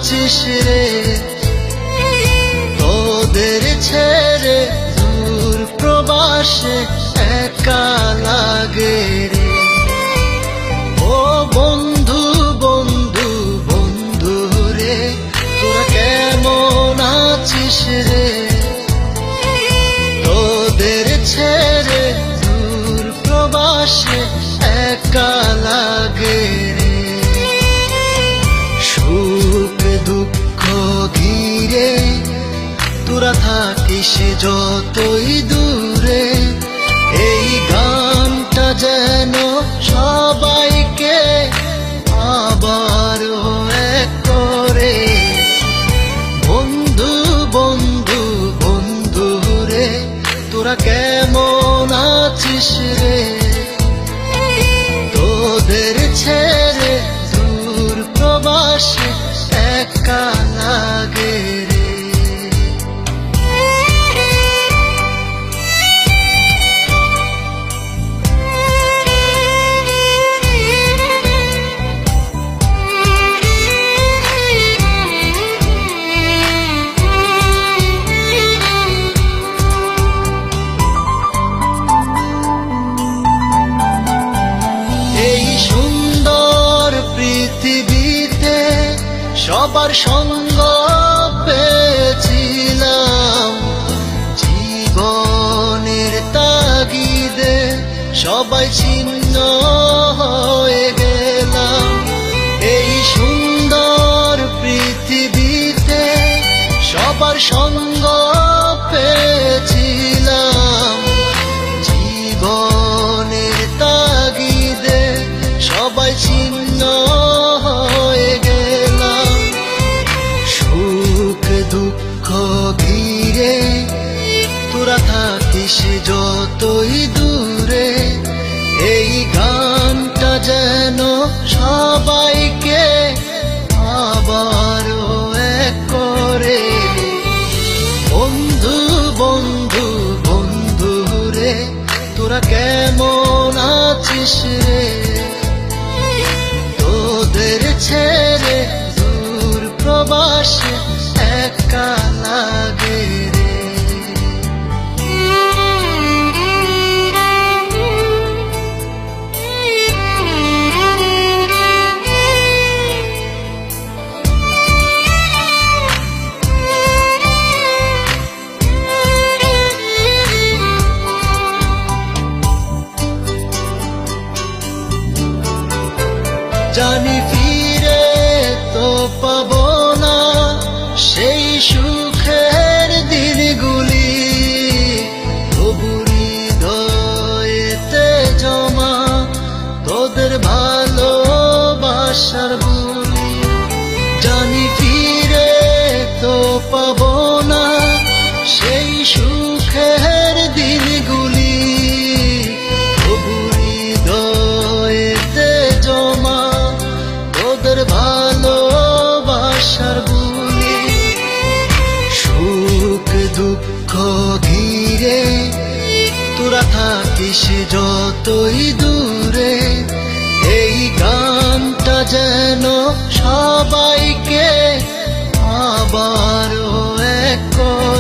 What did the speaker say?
আছিস রে, তোদের ছেড়ে দূর প্রবাসে একা লাগে রে। ও বন্ধু বন্ধু বন্ধু রে, তোরা কেমন আছিস রে, তোদের ছেড়ে দূর প্রবাসে একা লাগে রে। সুখ দুঃখ ঘিরে তোরা থাকিস যতই দূরে, এই গানটা যেন সবাইকে আবার এক করে। বন্ধু বন্ধু বন্ধু রে, তোরা কেমন আছিস রে, তোদের ছেড়ে দূর প্রবাসে একা লাগে রে। পৃথিবীতে সবার সঙ্গ পেয়েছিলাম, জীবনের তাগিদে সবাই ছিন্ন হয়ে গেলাম। এই সুন্দর পৃথিবীতে সবার সঙ্গ পেয়েছিলাম, জীবনের তাগিদে সবাই ছিন্ন হয়ে গেলাম। সুখ দুঃখ ঘিরে তোরা থাকিস যতই দূরে, এই গানটা যেন সবাইকে আবার এক করে। বন্ধু বন্ধু বন্ধু রে, তোরা কেমন আছিস রে, তোদের ছেড়ে দূর প্রবাসে একা লাগে রে। জানি ফিরে তো পাবো না সেই সুখের দিনগুলি, তবু হৃদয়েতে জমা তোদের ভালোবাসার বুলি। জানি ফিরে তো পাবো না সেই সুখের দিনগুলি, তবু হৃদয়েতে জমা তোদের ভালোবাসার বুলি। সুখ দুঃখ ঘিরে তোরা থাকিস যতই দূরে, এই গানটা যেন সবাইকে আবার এক করে।